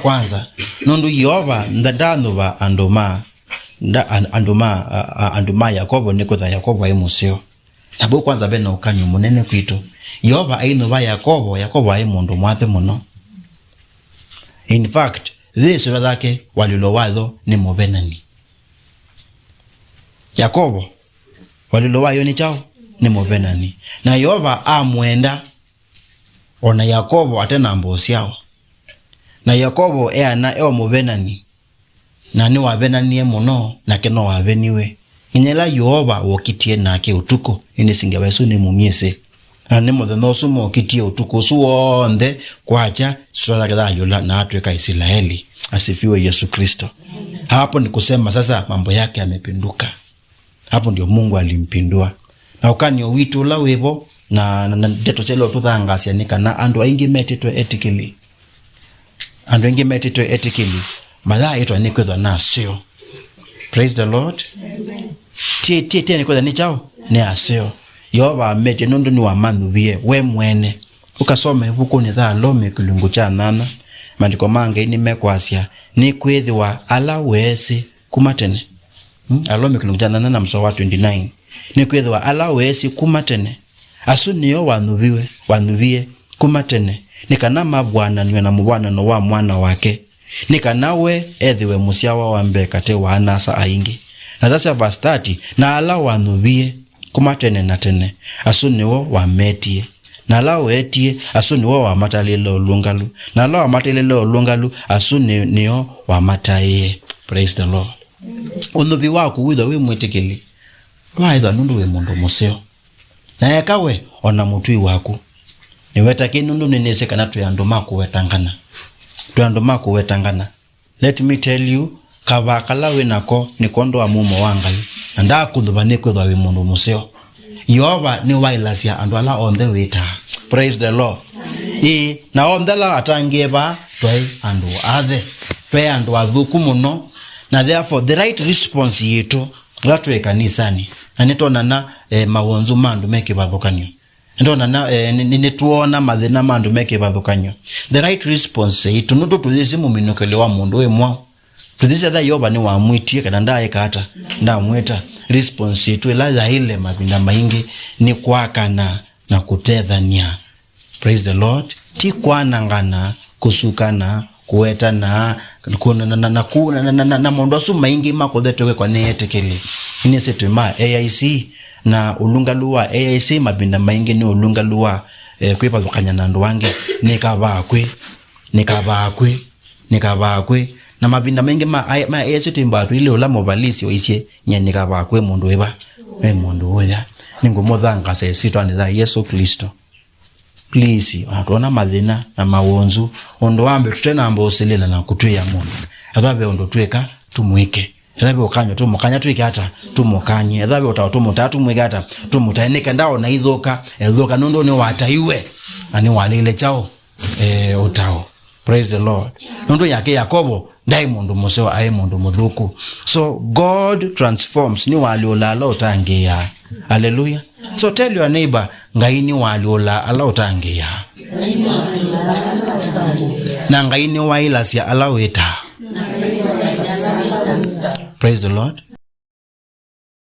kwanza nundu Yehova ndadanduva anduma Yakobo nikutha Yakobo ai museo nabo kwanza bena ukanyo munene kwitu Yehova ainuva Yakobo ai mundu mwathe muno. In fact this radhake walilowayo ni muvenani. Yakobo walilowayo ni chao ni muvenani na Yehova amwenda ona Yakobo atena mbosiao na Yakobo eo muvenani na ni wavenanie muno na keno waveniwe inyela Yehova wokitie nake utuko ini singewesu ni mumiese ani mutheno sumo kitie utuko suonde kwacha swala kadhalika na atweka Israeli. Asifiwe Yesu Kristo. Hapo ni kusema sasa mambo yake yamepinduka. Hapo ndio Mungu alimpindua na ukanyo witu la webo na deto selo tuthangasia nikana andu aingi metitwe ethically madha yetu anikwethwa nasio. Praise the Lord. Amen. Tie ni kwetha ni chao ni asio Yehova amete nundu ni wamanuvie we mwene ukasoma ibuku ni tha lome kilungu cha 8 mandiko mange ni mekwasia ni kwethiwa ala wesi kumatene alome kilungu cha 8 na mso wa 29 ni kwethiwa ala wesi kumatene asu niyo wanuvie kumatene nikana mabwana niwe na mubwana no wa mwana wake nikanawe ethiwe musiawa wa mbekate wa anasa aingi na thasa verse 30 na ala wanuvie kumatene na tene asu niwo wametie na ala wetie asu niwo wamatalile olungalu na ala wamatalile olungalu asu niyo wamataye. Praise the Lord. Unuvi wako witha we mwetekeli waitha nundu we mundu museo na ekawe ona mutui waku niwetake nundu ninesekana tuyanduma kuwetangana. Let me tell you kavakala we nako nikondo wa mumo wangayu nda kuthuva nikwithwa we mundu museo Yehova Niwailisya andu ala on the Witaa. Praise the Lord. Na ondela atangieva twai andu athuku muno na therefore the right response yetu gatwe kanisani anitona na mawonzu mandu meke bathukanyo ndona na nituona mathina mandu meke bathukanyo. The right response yetu nundo tuthise muminokele wa mundu we mwa tuthise tha Yehova ni wamwitie kana ndaeka hata ndamweta. Response yetu ila ile mathina maingi ni kwakana na kutethania. Praise the Lord. Ti kwanangana kusukana kuwetana na mundu asu maingi makothete kwa neyetekeli inese twima AIC na ulungalua AIC mabinda maingi ni ulungalua kwipathukanya na andu wange nikabakwe na mabinda maingi ma AIC timbatu ile ula movalisi oisie nya nikabakwe mundu weba mundu woya ningomuthanga sesitwa ni tha Yesu Kristo. Please atona mathina na mawonzu ondo wambe tutena mboselela na kutuya mundu athabe ondo tweka tumwike athabe ukanyo tumukanya twike hata tumukanye athabe utatu mwike hata tumutaineka ndao na ithoka nondo ni wataiwe ani walile chao utao. Praise the Lord. Nondo yake Yakobo ndai mundu museo ai mundu muthuku. So God transforms. Niwalyulaa Utangiia. Hallelujah. So tell your neighbor ngai Niwalyulaa Utangiia na ngai Niwailisya Witaa. Praise the Lord.